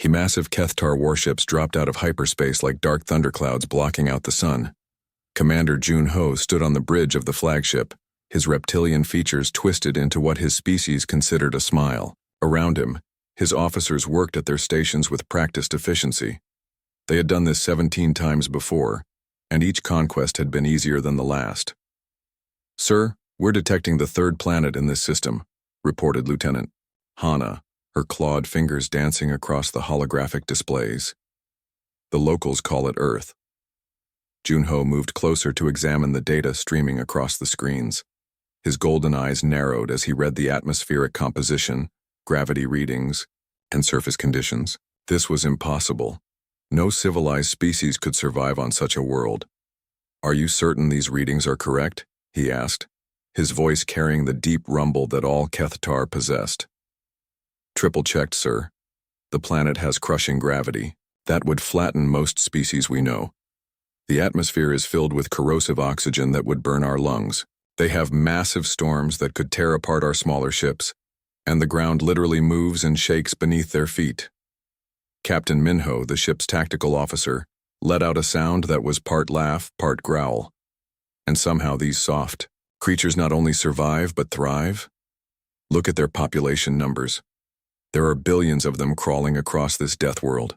Massive Kethtar warships dropped out of hyperspace like dark thunderclouds blocking out the sun. Commander Jun-Ho stood on the bridge of the flagship, his reptilian features twisted into what his species considered a smile. Around him, his officers worked at their stations with practiced efficiency. They had done this 17 times before, and each conquest had been easier than the last. "Sir, we're detecting the third planet in this system," reported Lieutenant Hana, her clawed fingers dancing across the holographic displays. "The locals call it Earth." Jun-Ho moved closer to examine the data streaming across the screens. His golden eyes narrowed as he read the atmospheric composition, gravity readings, and surface conditions. This was impossible. No civilized species could survive on such a world. "Are you certain these readings are correct?" he asked, his voice carrying the deep rumble that all Kethtar possessed. "Triple-checked, sir. The planet has crushing gravity. That would flatten most species we know. The atmosphere is filled with corrosive oxygen that would burn our lungs. They have massive storms that could tear apart our smaller ships, and the ground literally moves and shakes beneath their feet." Captain Minho, the ship's tactical officer, let out a sound that was part laugh, part growl. "And somehow these soft creatures not only survive but thrive? Look at their population numbers. There are billions of them crawling across this death world."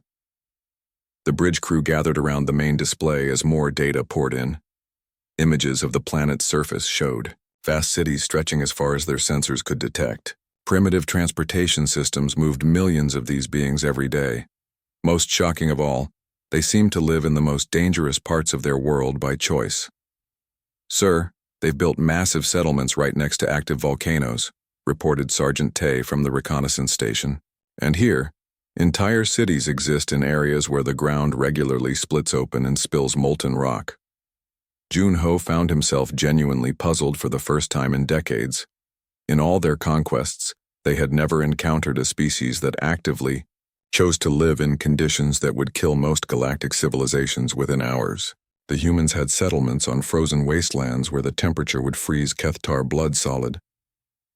The bridge crew gathered around the main display as more data poured in. Images of the planet's surface showed vast cities stretching as far as their sensors could detect. Primitive transportation systems moved millions of these beings every day. Most shocking of all, they seemed to live in the most dangerous parts of their world by choice. "Sir, they've built massive settlements right next to active volcanoes," reported Sergeant Tay from the reconnaissance station. "And here, entire cities exist in areas where the ground regularly splits open and spills molten rock." Jun-Ho found himself genuinely puzzled for the first time in decades. In all their conquests, they had never encountered a species that actively chose to live in conditions that would kill most galactic civilizations within hours. The humans had settlements on frozen wastelands where the temperature would freeze Kethtar blood solid.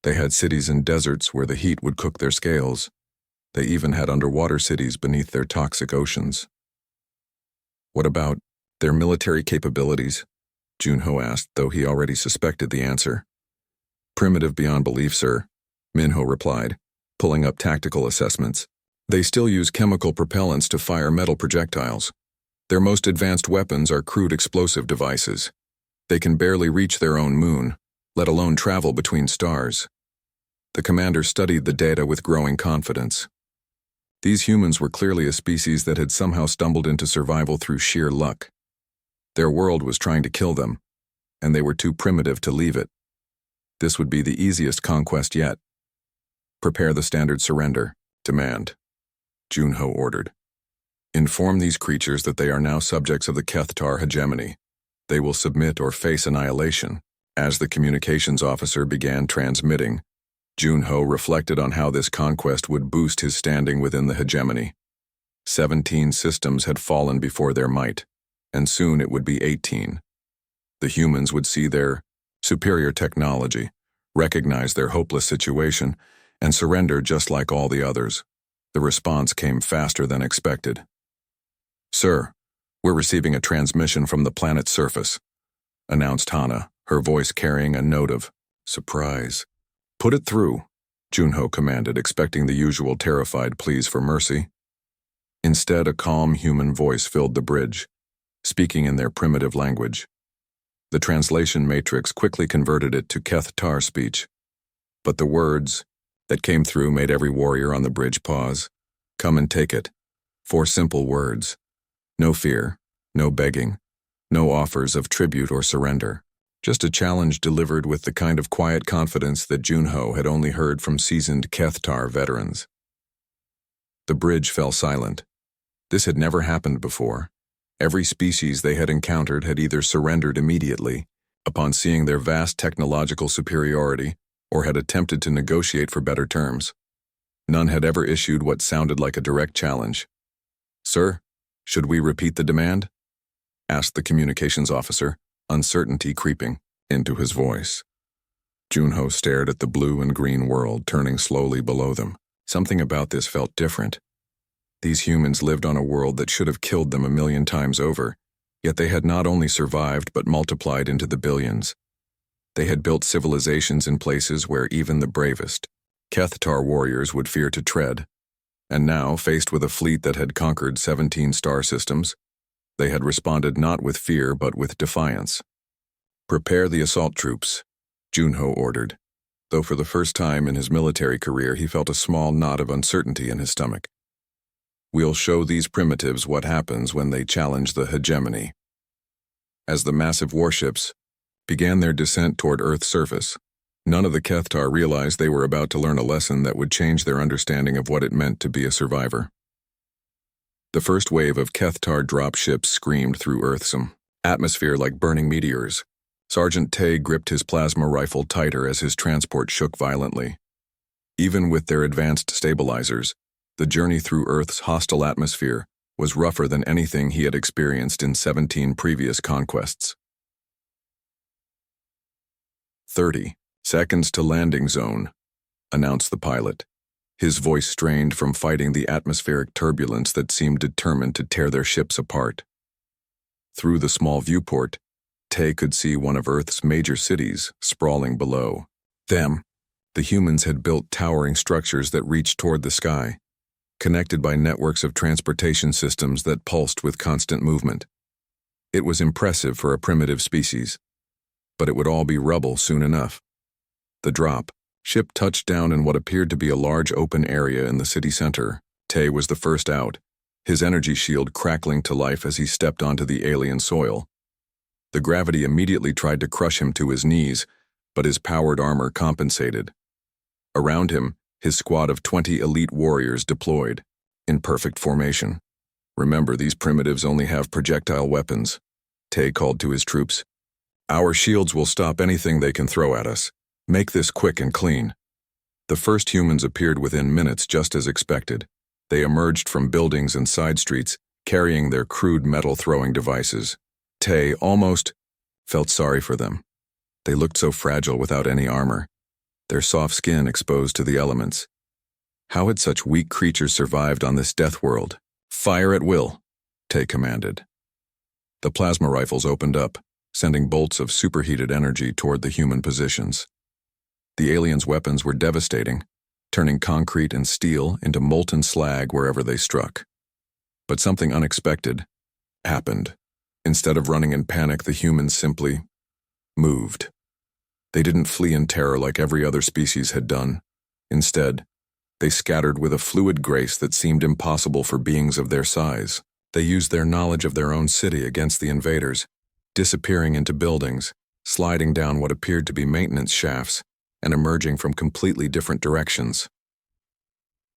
They had cities in deserts where the heat would cook their scales. They even had underwater cities beneath their toxic oceans. "What about their military capabilities?" Jun-Ho asked, though he already suspected the answer. "Primitive beyond belief, sir," Minho replied, pulling up tactical assessments. "They still use chemical propellants to fire metal projectiles. Their most advanced weapons are crude explosive devices. They can barely reach their own moon, let alone travel between stars." The commander studied the data with growing confidence. These humans were clearly a species that had somehow stumbled into survival through sheer luck. Their world was trying to kill them, and they were too primitive to leave it. This would be the easiest conquest yet. "Prepare the standard surrender. Demand," Jun-Ho ordered. "Inform these creatures that they are now subjects of the Kethtar hegemony. They will submit or face annihilation." As the communications officer began transmitting, Jun-Ho reflected on how this conquest would boost his standing within the hegemony. 17 systems had fallen before their might, and soon it would be 18. The humans would see their superior technology, recognize their hopeless situation, and surrender just like all the others. The response came faster than expected. "Sir, we're receiving a transmission from the planet's surface," announced Hana, her voice carrying a note of surprise. "Put it through," Jun-Ho commanded, expecting the usual terrified pleas for mercy. Instead, a calm human voice filled the bridge, speaking in their primitive language. The translation matrix quickly converted it to Kethtar speech, but the words that came through made every warrior on the bridge pause. "Come and take it." 4 simple words. No fear, no begging, no offers of tribute or surrender. Just a challenge delivered with the kind of quiet confidence that Jun-Ho had only heard from seasoned Kethtar veterans. The bridge fell silent. This had never happened before. Every species they had encountered had either surrendered immediately, upon seeing their vast technological superiority, or had attempted to negotiate for better terms. None had ever issued what sounded like a direct challenge. "Sir, should we repeat the demand?" asked the communications officer, uncertainty creeping into his voice. Jun-Ho stared at the blue and green world turning slowly below them. Something about this felt different. These humans lived on a world that should have killed them 1,000,000 times over, yet they had not only survived but multiplied into the billions. They had built civilizations in places where even the bravest Kethtar warriors would fear to tread, and now, faced with a fleet that had conquered 17 star systems, they had responded not with fear but with defiance. "Prepare the assault troops," Junho ordered, though for the first time in his military career he felt a small knot of uncertainty in his stomach. "We'll show these primitives what happens when they challenge the hegemony." As the massive warships began their descent toward Earth's surface, none of the Kethtar realized they were about to learn a lesson that would change their understanding of what it meant to be a survivor. The first wave of Kethtar dropships screamed through Earth's atmosphere like burning meteors. Sergeant Tay gripped his plasma rifle tighter as his transport shook violently. Even with their advanced stabilizers, the journey through Earth's hostile atmosphere was rougher than anything he had experienced in 17 previous conquests. 30 seconds to landing zone, announced the pilot, his voice strained from fighting the atmospheric turbulence that seemed determined to tear their ships apart. Through the small viewport, Tay could see one of Earth's major cities sprawling below them. The humans had built towering structures that reached toward the sky, connected by networks of transportation systems that pulsed with constant movement. It was impressive for a primitive species, but it would all be rubble soon enough. The ship touched down in what appeared to be a large open area in the city center. Tay was the first out, his energy shield crackling to life as he stepped onto the alien soil. The gravity immediately tried to crush him to his knees, but his powered armor compensated. Around him, his squad of 20 elite warriors deployed, in perfect formation. "Remember, these primitives only have projectile weapons," Tay called to his troops. "Our shields will stop anything they can throw at us. Make this quick and clean." The first humans appeared within minutes just as expected. They emerged from buildings and side streets, carrying their crude metal-throwing devices. Tay almost felt sorry for them. They looked so fragile without any armor, their soft skin exposed to the elements. How had such weak creatures survived on this death world? "Fire at will," Tay commanded. The plasma rifles opened up, sending bolts of superheated energy toward the human positions. The aliens' weapons were devastating, turning concrete and steel into molten slag wherever they struck. But something unexpected happened. Instead of running in panic, the humans simply moved. They didn't flee in terror like every other species had done. Instead, they scattered with a fluid grace that seemed impossible for beings of their size. They used their knowledge of their own city against the invaders, disappearing into buildings, sliding down what appeared to be maintenance shafts, and emerging from completely different directions.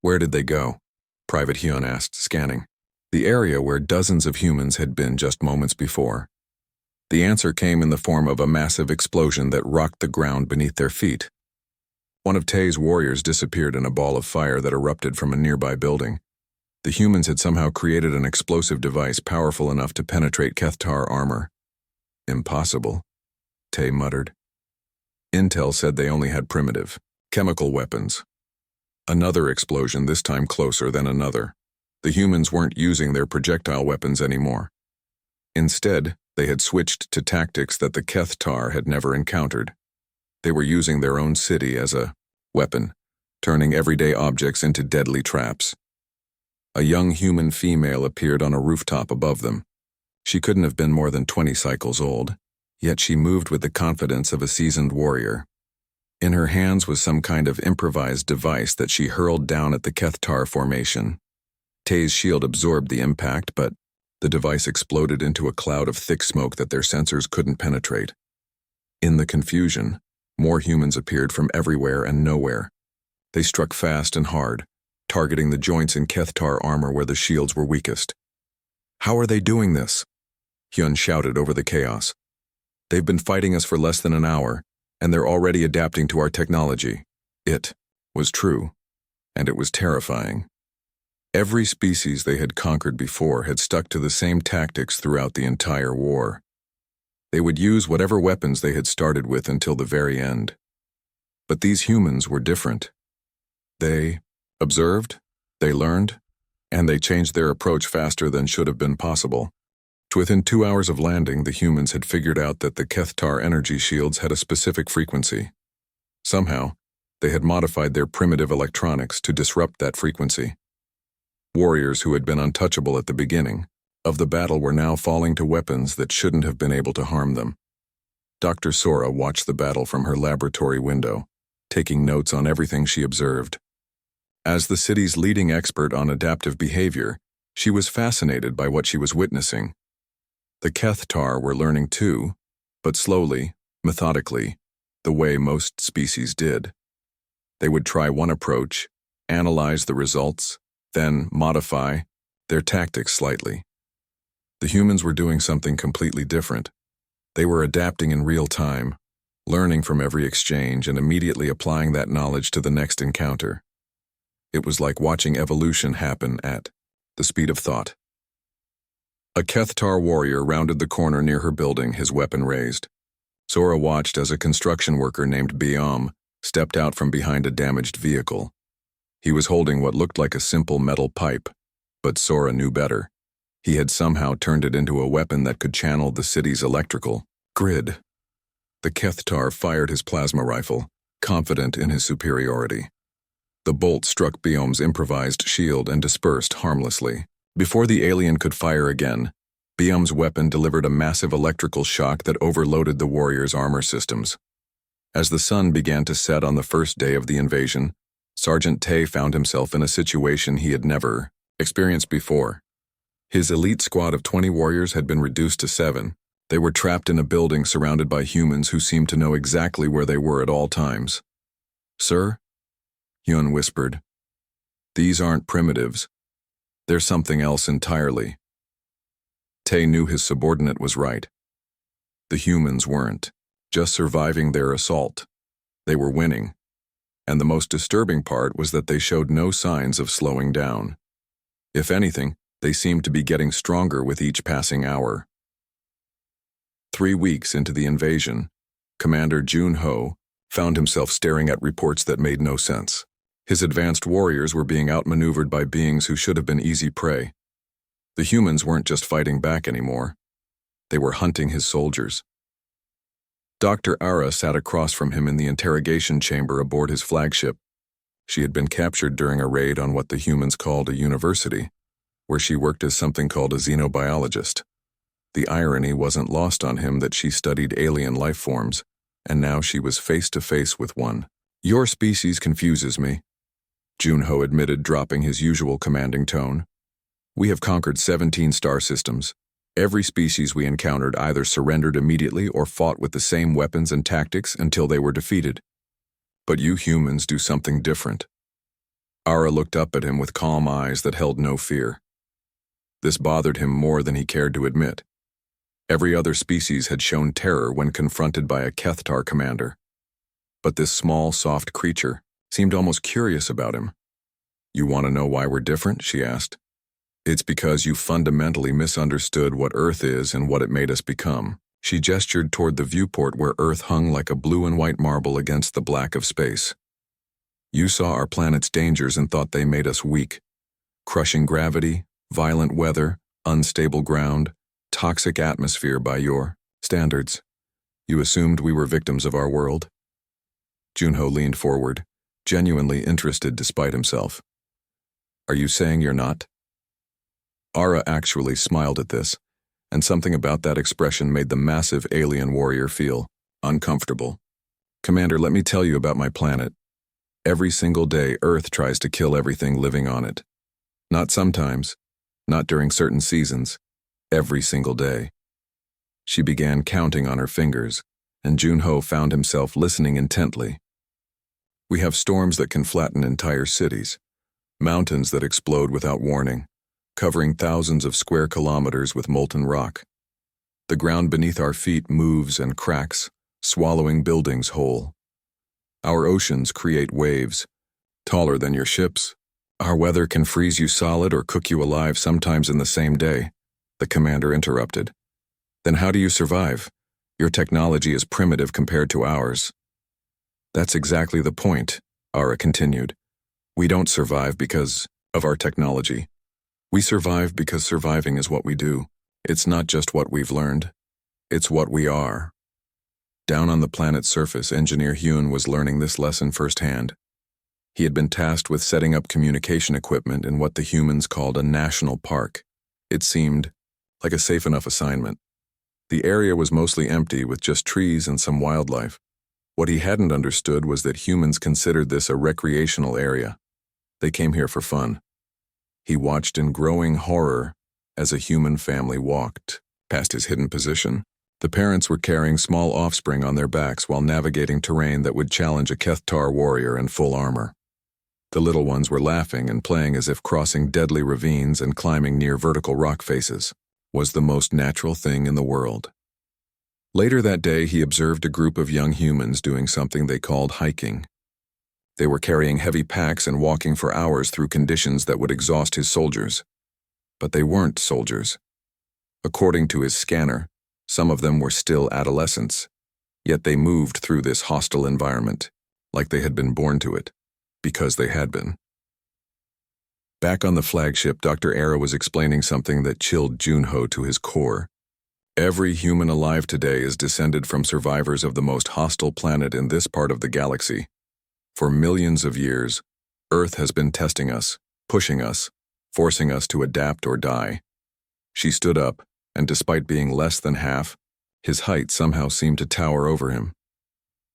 "Where did they go?" Private Hyun asked, scanning the area where dozens of humans had been just moments before. The answer came in the form of a massive explosion that rocked the ground beneath their feet. One of Tay's warriors disappeared in a ball of fire that erupted from a nearby building. The humans had somehow created an explosive device powerful enough to penetrate Kethtar armor. "Impossible," Tay muttered. Intel said they only had primitive, chemical weapons. Another explosion, this time closer than another. The humans weren't using their projectile weapons anymore. Instead, they had switched to tactics that the Kethtar had never encountered. They were using their own city as a weapon, turning everyday objects into deadly traps. A young human female appeared on a rooftop above them. She couldn't have been more than 20 cycles old, yet she moved with the confidence of a seasoned warrior. In her hands was some kind of improvised device that she hurled down at the Kethtar formation. Tay's shield absorbed the impact, but the device exploded into a cloud of thick smoke that their sensors couldn't penetrate. In the confusion, more humans appeared from everywhere and nowhere. They struck fast and hard, targeting the joints in Kethtar armor where the shields were weakest. "How are they doing this?" Hyun shouted over the chaos. "They've been fighting us for less than an hour, and they're already adapting to our technology." It was true, and it was terrifying. Every species they had conquered before had stuck to the same tactics throughout the entire war. They would use whatever weapons they had started with until the very end. But these humans were different. They observed, they learned, And they changed their approach faster than should have been possible. Within 2 hours of landing, the humans had figured out that the Kethtar energy shields had a specific frequency. Somehow, they had modified their primitive electronics to disrupt that frequency. Warriors who had been untouchable at the beginning of the battle were now falling to weapons that shouldn't have been able to harm them. Dr. Sora watched the battle from her laboratory window, taking notes on everything she observed. As the city's leading expert on adaptive behavior, she was fascinated by what she was witnessing. The Kethtar were learning too, but slowly, methodically, the way most species did. They would try one approach, analyze the results, then modify their tactics slightly. The humans were doing something completely different. They were adapting in real time, learning from every exchange and immediately applying that knowledge to the next encounter. It was like watching evolution happen at the speed of thought. A Kethtar warrior rounded the corner near her building, his weapon raised. Sora watched as a construction worker named Biom stepped out from behind a damaged vehicle. He was holding what looked like a simple metal pipe, but Sora knew better. He had somehow turned it into a weapon that could channel the city's electrical grid. The Kethtar fired his plasma rifle, confident in his superiority. The bolt struck Biom's improvised shield and dispersed harmlessly. Before the alien could fire again, Biom's weapon delivered a massive electrical shock that overloaded the warrior's armor systems. As the sun began to set on the first day of the invasion, Sergeant Tay found himself in a situation he had never experienced before. His elite squad of 20 warriors had been reduced to 7. They were trapped in a building surrounded by humans who seemed to know exactly where they were at all times. "Sir?" Yun whispered. "These aren't primitives. They're something else entirely." Tay knew his subordinate was right. The humans weren't just surviving their assault. They were winning. And the most disturbing part was that they showed no signs of slowing down. If anything, they seemed to be getting stronger with each passing hour. 3 weeks into the invasion, Commander Jun-Ho found himself staring at reports that made no sense. His advanced warriors were being outmaneuvered by beings who should have been easy prey. The humans weren't just fighting back anymore. They were hunting his soldiers. Dr. Ara sat across from him in the interrogation chamber aboard his flagship. She had been captured during a raid on what the humans called a university, where she worked as something called a xenobiologist. The irony wasn't lost on him that she studied alien life forms, and now she was face to face with one. "Your species confuses me," Jun-Ho admitted, dropping his usual commanding tone. "We have conquered 17 star systems. Every species we encountered either surrendered immediately or fought with the same weapons and tactics until they were defeated. But you humans do something different." Ara looked up at him with calm eyes that held no fear. This bothered him more than he cared to admit. Every other species had shown terror when confronted by a Kethtar commander. But this small, soft creature seemed almost curious about him. "You want to know why we're different?" she asked. "It's because you fundamentally misunderstood what Earth is and what it made us become." She gestured toward the viewport where Earth hung like a blue and white marble against the black of space. "You saw our planet's dangers and thought they made us weak. Crushing gravity, violent weather, unstable ground, toxic atmosphere by your standards. You assumed we were victims of our world." Jun-Ho leaned forward, genuinely interested despite himself. "Are you saying you're not?" Ara actually smiled at this, and something about that expression made the massive alien warrior feel uncomfortable. "Commander, let me tell you about my planet. Every single day, Earth tries to kill everything living on it. Not sometimes, not during certain seasons, every single day." She began counting on her fingers, and Jun-Ho found himself listening intently. "We have storms that can flatten entire cities, mountains that explode without warning, covering thousands of square kilometers with molten rock. The ground beneath our feet moves and cracks, swallowing buildings whole. Our oceans create waves, taller than your ships. Our weather can freeze you solid or cook you alive sometimes in the same day," the commander interrupted. "Then how do you survive? Your technology is primitive compared to ours." "That's exactly the point," Ara continued. "We don't survive because of our technology. We survive because surviving is what we do. It's not just what we've learned. It's what we are. Down on the planet's surface, Engineer Hyun was learning this lesson firsthand. He had been tasked with setting up communication equipment in what the humans called a national park. It seemed like a safe enough assignment. The area was mostly empty, with just trees and some wildlife. What he hadn't understood was that humans considered this a recreational area. They came here for fun. He watched in growing horror as a human family walked past his hidden position. The parents were carrying small offspring on their backs while navigating terrain that would challenge a Kethtar warrior in full armor. The little ones were laughing and playing as if crossing deadly ravines and climbing near vertical rock faces was the most natural thing in the world. Later that day, he observed a group of young humans doing something they called hiking. They were carrying heavy packs and walking for hours through conditions that would exhaust his soldiers. But they weren't soldiers. According to his scanner, some of them were still adolescents, yet they moved through this hostile environment like they had been born to it, because they had been. Back on the flagship, Dr. Era was explaining something that chilled Junho to his core. Every human alive today is descended from survivors of the most hostile planet in this part of the galaxy. For millions of years, Earth has been testing us, pushing us, forcing us to adapt or die. She stood up, and despite being less than half, his height somehow seemed to tower over him.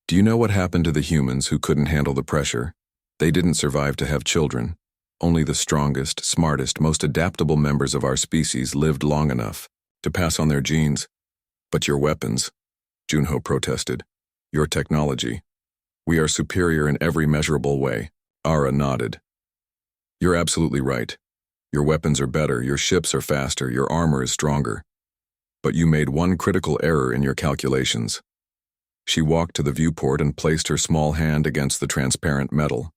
Do you know what happened to the humans who couldn't handle the pressure? They didn't survive to have children. Only the strongest, smartest, most adaptable members of our species lived long enough to pass on their genes. But your weapons, Junho protested. Your technology. We are superior in every measurable way. Ara nodded. You're absolutely right. Your weapons are better, your ships are faster, your armor is stronger. But you made one critical error in your calculations. She walked to the viewport and placed her small hand against the transparent metal.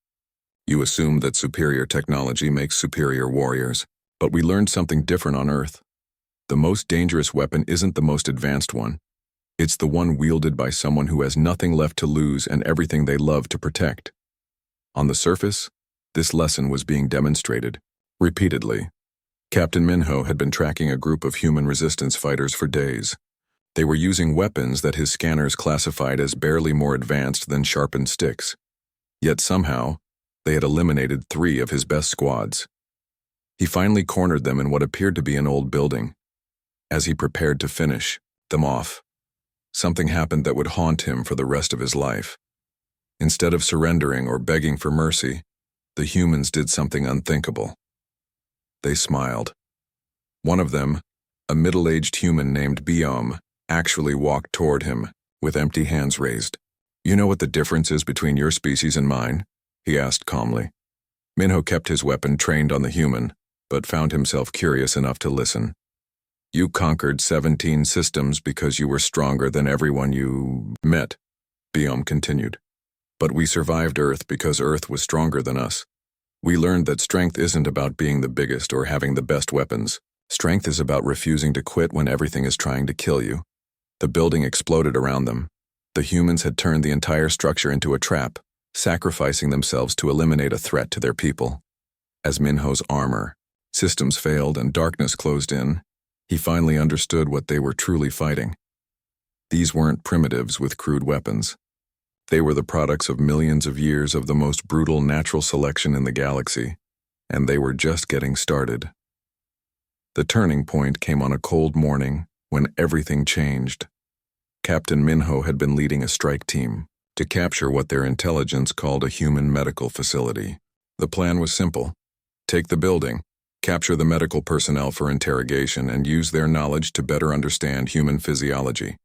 You assumed that superior technology makes superior warriors, but we learned something different on Earth. The most dangerous weapon isn't the most advanced one. It's the one wielded by someone who has nothing left to lose and everything they love to protect. On the surface, this lesson was being demonstrated, repeatedly. Captain Minho had been tracking a group of human resistance fighters for days. They were using weapons that his scanners classified as barely more advanced than sharpened sticks. Yet somehow, they had eliminated 3 of his best squads. He finally cornered them in what appeared to be an old building. As he prepared to finish them off, something happened that would haunt him for the rest of his life. Instead of surrendering or begging for mercy, the humans did something unthinkable. They smiled. One of them, a middle-aged human named Biom, actually walked toward him with empty hands raised. You know what the difference is between your species and mine? He asked calmly. Minho kept his weapon trained on the human, but found himself curious enough to listen. You conquered 17 systems because you were stronger than everyone you met, Biom continued. But we survived Earth because Earth was stronger than us. We learned that strength isn't about being the biggest or having the best weapons. Strength is about refusing to quit when everything is trying to kill you. The building exploded around them. The humans had turned the entire structure into a trap, sacrificing themselves to eliminate a threat to their people. As Minho's armor systems failed and darkness closed in, he finally understood what they were truly fighting. These weren't primitives with crude weapons. They were the products of millions of years of the most brutal natural selection in the galaxy, and they were just getting started. The turning point came on a cold morning when everything changed. Captain Minho had been leading a strike team to capture what their intelligence called a human medical facility. The plan was simple. Take the building, capture the medical personnel for interrogation, and use their knowledge to better understand human physiology.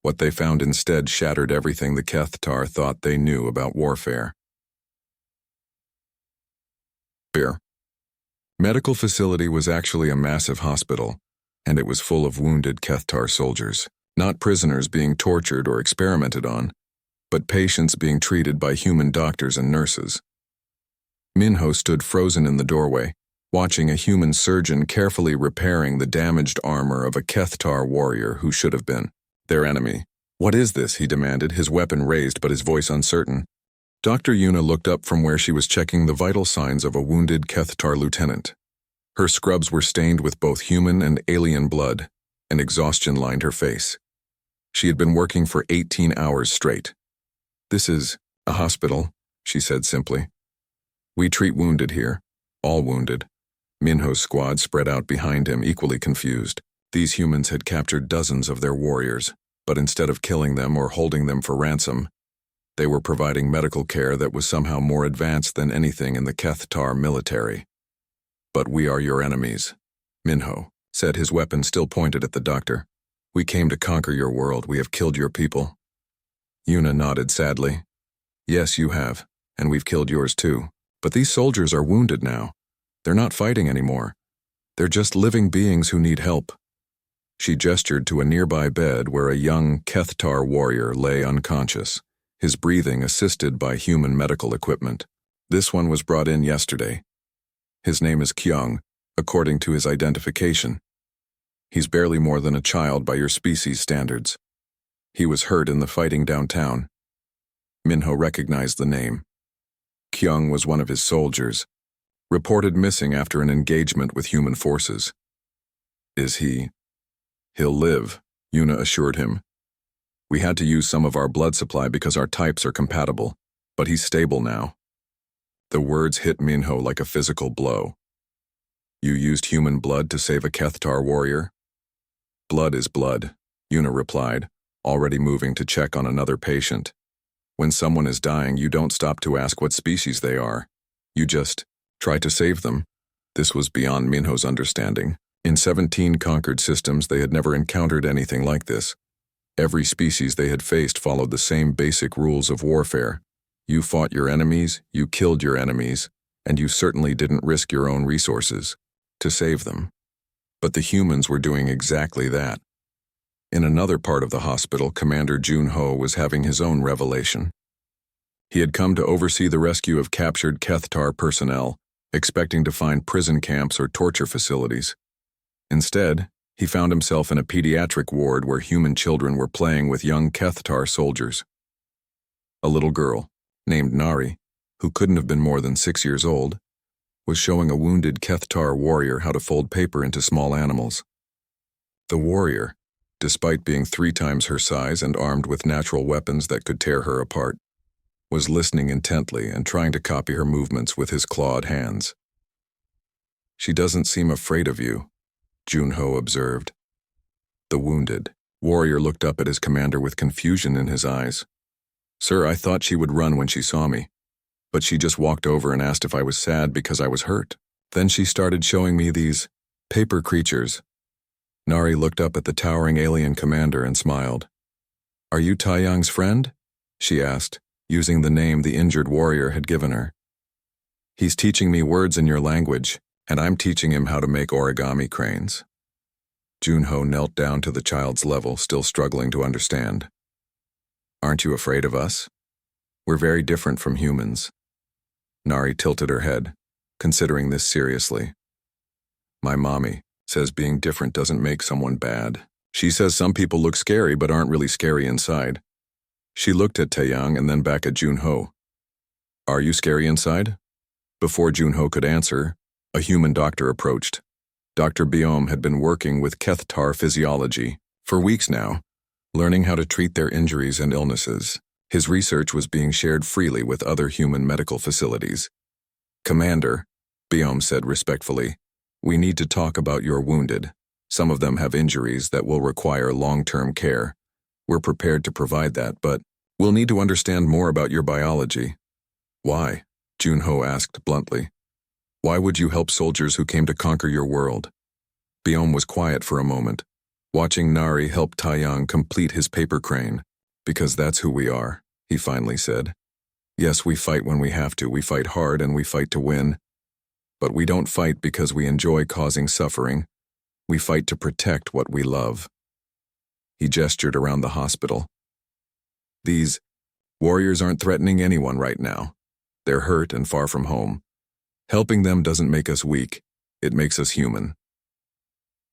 What they found instead shattered everything the Kethtar thought they knew about warfare. Medical facility was actually a massive hospital, and it was full of wounded Kethtar soldiers, not prisoners being tortured or experimented on, but patients being treated by human doctors and nurses. Minho stood frozen in the doorway, watching a human surgeon carefully repairing the damaged armor of a Kethtar warrior who should have been their enemy. What is this? He demanded, his weapon raised but his voice uncertain. Dr. Yuna looked up from where she was checking the vital signs of a wounded Kethtar lieutenant. Her scrubs were stained with both human and alien blood, and exhaustion lined her face. She had been working for 18 hours straight. "This is a hospital," she said simply. "We treat wounded here, all wounded." Minho's squad spread out behind him, equally confused. These humans had captured dozens of their warriors, but instead of killing them or holding them for ransom, they were providing medical care that was somehow more advanced than anything in the Kethtar military. "But we are your enemies," Minho said, his weapon still pointed at the doctor. "We came to conquer your world. We have killed your people." Yuna nodded sadly. "Yes, you have, and we've killed yours too. But these soldiers are wounded now. They're not fighting anymore. They're just living beings who need help." She gestured to a nearby bed where a young Kethtar warrior lay unconscious, his breathing assisted by human medical equipment. "This one was brought in yesterday. His name is Kyung, according to his identification. He's barely more than a child by your species standards. He was hurt in the fighting downtown." Minho recognized the name. Kyung was one of his soldiers, reported missing after an engagement with human forces. "Is he?" "He'll live," Yuna assured him. "We had to use some of our blood supply because our types are compatible, but he's stable now." The words hit Minho like a physical blow. "You used human blood to save a Kethtar warrior?" "Blood is blood," Yuna replied, already moving to check on another patient. "When someone is dying, you don't stop to ask what species they are. You just try to save them." This was beyond Minho's understanding. In 17 conquered systems, they had never encountered anything like this. Every species they had faced followed the same basic rules of warfare. You fought your enemies, you killed your enemies, and you certainly didn't risk your own resources to save them. But the humans were doing exactly that. In another part of the hospital, Commander Junho was having his own revelation. He had come to oversee the rescue of captured Kethtar personnel, expecting to find prison camps or torture facilities. Instead, he found himself in a pediatric ward where human children were playing with young Kethtar soldiers. A little girl, named Nari, who couldn't have been more than 6 years old, was showing a wounded Kethtar warrior how to fold paper into small animals. The warrior, despite being 3 times her size and armed with natural weapons that could tear her apart, was listening intently and trying to copy her movements with his clawed hands. "She doesn't seem afraid of you," Junho observed. The wounded warrior looked up at his commander with confusion in his eyes. "Sir, I thought she would run when she saw me, but she just walked over and asked if I was sad because I was hurt. Then she started showing me these paper creatures." Nari looked up at the towering alien commander and smiled. "Are you Taeyang's friend?" she asked, using the name the injured warrior had given her. "He's teaching me words in your language, and I'm teaching him how to make origami cranes." Junho knelt down to the child's level, still struggling to understand. "Aren't you afraid of us? We're very different from humans." Nari tilted her head, considering this seriously. "My mommy says being different doesn't make someone bad. She says some people look scary but aren't really scary inside." She looked at Taeyang and then back at Junho. "Are you scary inside?" Before Junho could answer, a human doctor approached. Dr. Biom had been working with Kethtar physiology for weeks now, learning how to treat their injuries and illnesses. His research was being shared freely with other human medical facilities. "Commander," Biom said respectfully, "we need to talk about your wounded. Some of them have injuries that will require long-term care. We're prepared to provide that, but we'll need to understand more about your biology." "Why?" Junho asked bluntly. "Why would you help soldiers who came to conquer your world?" Biom was quiet for a moment, watching Nari help Taeyang complete his paper crane. "Because that's who we are," he finally said. "Yes, we fight when we have to. We fight hard and we fight to win. But we don't fight because we enjoy causing suffering. We fight to protect what we love." He gestured around the hospital. "These warriors aren't threatening anyone right now. They're hurt and far from home. Helping them doesn't make us weak. It makes us human."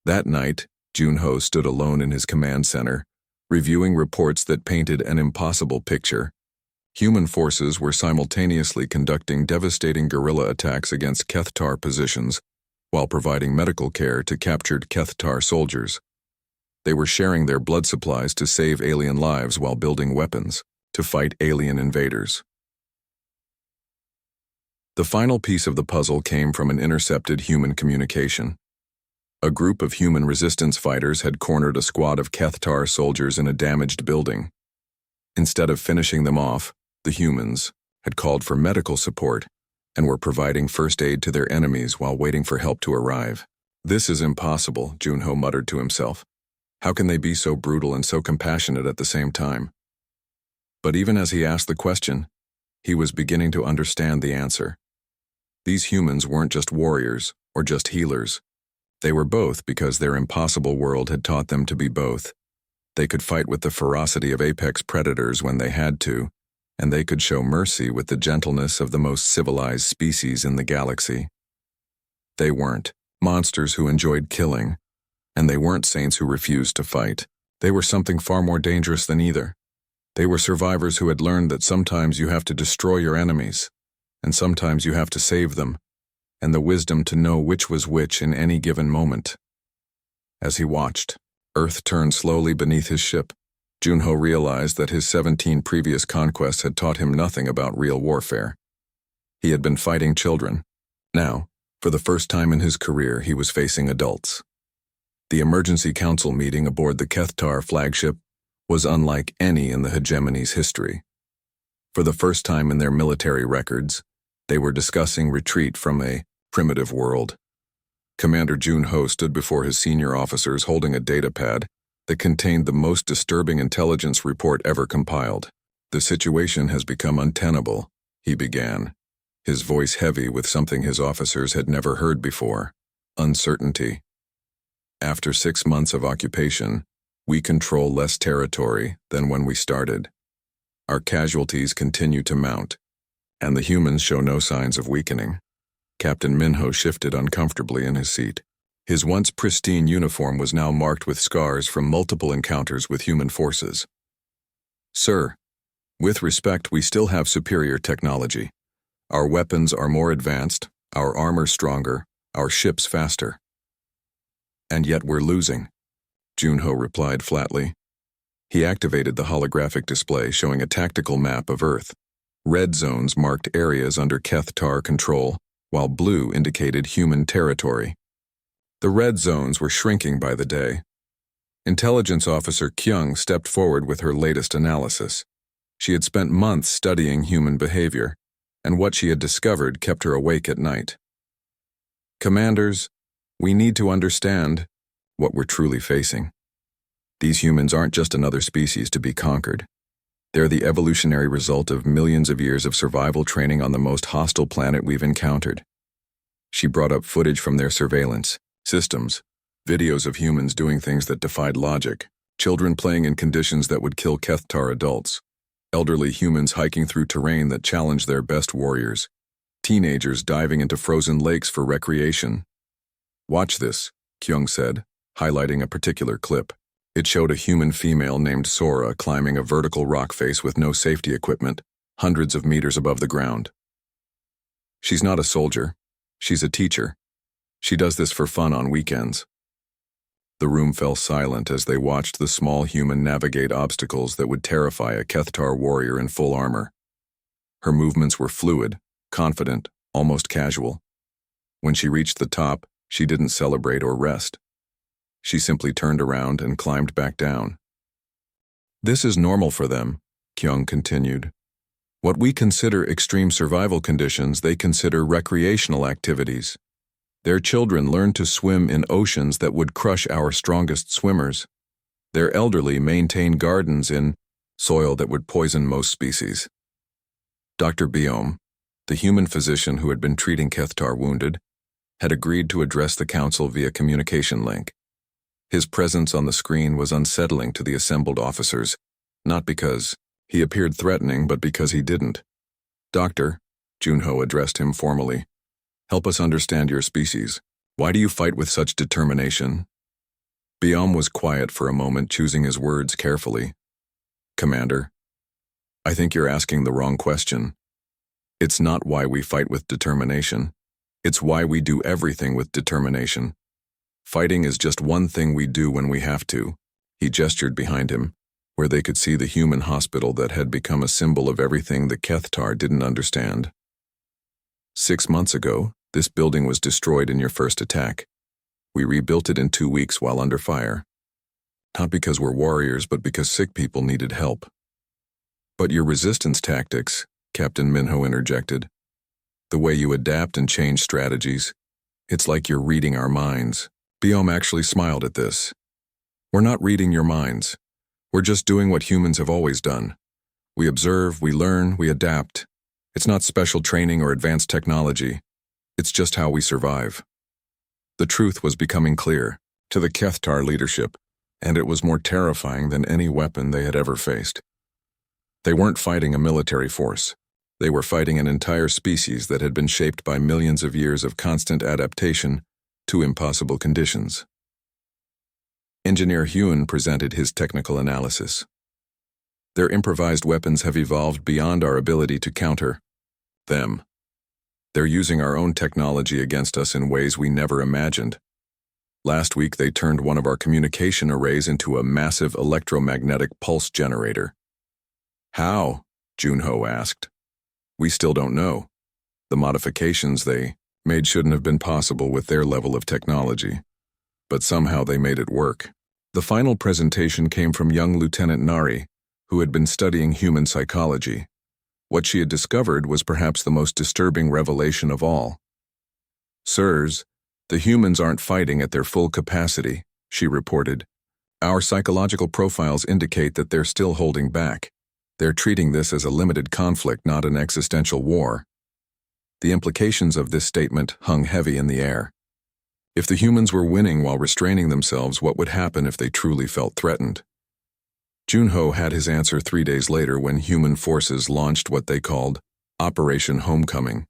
That night, Junho stood alone in his command center, reviewing reports that painted an impossible picture. Human forces were simultaneously conducting devastating guerrilla attacks against Kethtar positions, while providing medical care to captured Kethtar soldiers. They were sharing their blood supplies to save alien lives while building weapons to fight alien invaders. The final piece of the puzzle came from an intercepted human communication. A group of human resistance fighters had cornered a squad of Kethtar soldiers in a damaged building. Instead of finishing them off, the humans had called for medical support and were providing first aid to their enemies while waiting for help to arrive. "This is impossible," Junho muttered to himself. "How can they be so brutal and so compassionate at the same time?" But even as he asked the question, he was beginning to understand the answer. These humans weren't just warriors or just healers. They were both because their impossible world had taught them to be both. They could fight with the ferocity of apex predators when they had to, and they could show mercy with the gentleness of the most civilized species in the galaxy. They weren't monsters who enjoyed killing, and they weren't saints who refused to fight. They were something far more dangerous than either. They were survivors who had learned that sometimes you have to destroy your enemies, and sometimes you have to save them, and the wisdom to know which was which in any given moment. As he watched, Earth turned slowly beneath his ship. Junho realized that his 17 previous conquests had taught him nothing about real warfare. He had been fighting children. Now, for the first time in his career, he was facing adults. The emergency council meeting aboard the Kethtar flagship was unlike any in the hegemony's history. For the first time in their military records, they were discussing retreat from a primitive world. Commander Junho stood before his senior officers holding a data pad that contained the most disturbing intelligence report ever compiled. "The situation has become untenable," he began, his voice heavy with something his officers had never heard before: uncertainty. "After 6 months of occupation, we control less territory than when we started. Our casualties continue to mount, and the humans show no signs of weakening." Captain Minho shifted uncomfortably in his seat. His once pristine uniform was now marked with scars from multiple encounters with human forces. "Sir, with respect, we still have superior technology. Our weapons are more advanced, our armor stronger, our ships faster. And yet we're losing," Junho replied flatly. He activated the holographic display showing a tactical map of Earth. Red zones marked areas under Kethtar control, while blue indicated human territory. The red zones were shrinking by the day. Intelligence Officer Kyung stepped forward with her latest analysis. She had spent months studying human behavior, and what she had discovered kept her awake at night. "Commanders, we need to understand what we're truly facing. These humans aren't just another species to be conquered. They're the evolutionary result of millions of years of survival training on the most hostile planet we've encountered." She brought up footage from their surveillance systems, videos of humans doing things that defied logic, children playing in conditions that would kill Kethtar adults, elderly humans hiking through terrain that challenged their best warriors, teenagers diving into frozen lakes for recreation. "Watch this," Kyung said, highlighting a particular clip. It showed a human female named Sora climbing a vertical rock face with no safety equipment, hundreds of meters above the ground. "She's not a soldier. She's a teacher. She does this for fun on weekends." The room fell silent as they watched the small human navigate obstacles that would terrify a Kethtar warrior in full armor. Her movements were fluid, confident, almost casual. When she reached the top, she didn't celebrate or rest. She simply turned around and climbed back down. "This is normal for them," Kyung continued. "What we consider extreme survival conditions, they consider recreational activities. Their children learn to swim in oceans that would crush our strongest swimmers. Their elderly maintain gardens in soil that would poison most species." Dr. Biom, the human physician who had been treating Kethtar wounded, had agreed to address the council via communication link. His presence on the screen was unsettling to the assembled officers, not because he appeared threatening, but because he didn't. "Doctor," Junho addressed him formally, "help us understand your species. Why do you fight with such determination?" Biom was quiet for a moment, choosing his words carefully. "Commander, I think you're asking the wrong question. It's not why we fight with determination. It's why we do everything with determination. Fighting is just one thing we do when we have to. He gestured behind him, where they could see the human hospital that had become a symbol of everything the Kethtar didn't understand. 6 months ago, this building was destroyed in your first attack. We rebuilt it in 2 weeks while under fire. Not because we're warriors, but because sick people needed help. But your resistance tactics, Captain Minho interjected. The way you adapt and change strategies, it's like you're reading our minds. Biom actually smiled at this. We're not reading your minds. We're just doing what humans have always done. We observe, we learn, we adapt. It's not special training or advanced technology. It's just how we survive. The truth was becoming clear to the Kethtar leadership, and it was more terrifying than any weapon they had ever faced. They weren't fighting a military force. They were fighting an entire species that had been shaped by millions of years of constant adaptation to impossible conditions. Engineer Huen presented his technical analysis. Their improvised weapons have evolved beyond our ability to counter them. They're using our own technology against us in ways we never imagined. Last week, they turned one of our communication arrays into a massive electromagnetic pulse generator. How? Junho asked. We still don't know. The modifications they made shouldn't have been possible with their level of technology, but somehow they made it work. The final presentation came from young Lieutenant Nari, who had been studying human psychology. What she had discovered was perhaps the most disturbing revelation of all. Sirs, the humans aren't fighting at their full capacity, she reported. Our psychological profiles indicate that they're still holding back. They're treating this as a limited conflict, not an existential war. The implications of this statement hung heavy in the air. If the humans were winning while restraining themselves, what would happen if they truly felt threatened? Junho had his answer 3 days later when human forces launched what they called Operation Homecoming.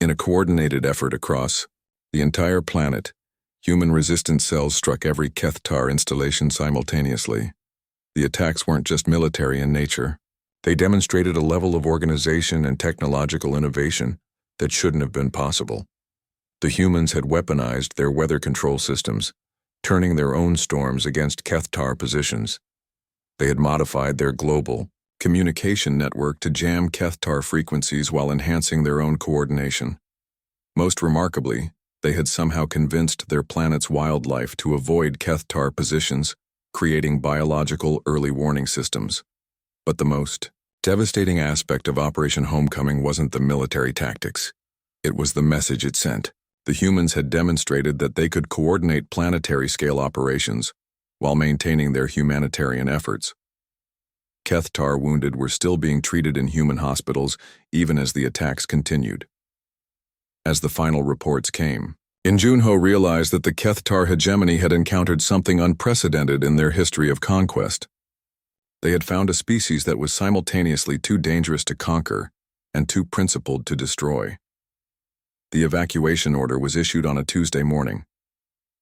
In a coordinated effort across the entire planet, human resistance cells struck every Kethtar installation simultaneously. The attacks weren't just military in nature. They demonstrated a level of organization and technological innovation that shouldn't have been possible. The humans had weaponized their weather control systems, turning their own storms against Kethtar positions. They had modified their global communication network to jam Kethtar frequencies while enhancing their own coordination. Most remarkably, they had somehow convinced their planet's wildlife to avoid Kethtar positions, creating biological early warning systems. But the most devastating aspect of Operation Homecoming wasn't the military tactics. It was the message it sent. The humans had demonstrated that they could coordinate planetary-scale operations while maintaining their humanitarian efforts. Kethtar wounded were still being treated in human hospitals even as the attacks continued. As the final reports came, Junho realized that the Kethtar hegemony had encountered something unprecedented in their history of conquest. They had found a species that was simultaneously too dangerous to conquer and too principled to destroy. The evacuation order was issued on a Tuesday morning.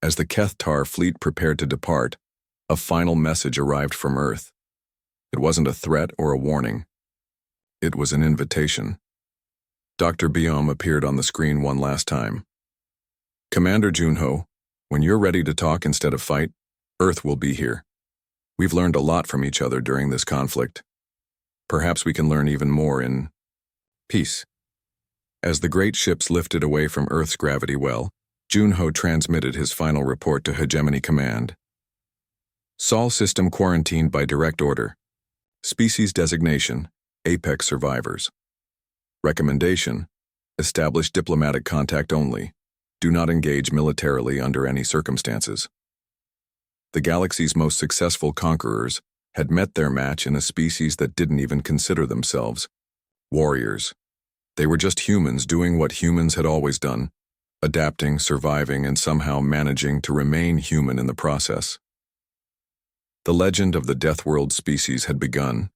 As the Kethtar fleet prepared to depart, a final message arrived from Earth. It wasn't a threat or a warning. It was an invitation. Dr. Biom appeared on the screen one last time. Commander Junho, when you're ready to talk instead of fight, Earth will be here. We've learned a lot from each other during this conflict. Perhaps we can learn even more in peace. As the great ships lifted away from Earth's gravity well, Junho transmitted his final report to Hegemony Command. Sol system quarantined by direct order. Species designation, Apex survivors. Recommendation, establish diplomatic contact only. Do not engage militarily under any circumstances. The galaxy's most successful conquerors had met their match in a species that didn't even consider themselves warriors. They were just humans doing what humans had always done, adapting, surviving, and somehow managing to remain human in the process. The legend of the Deathworld species had begun,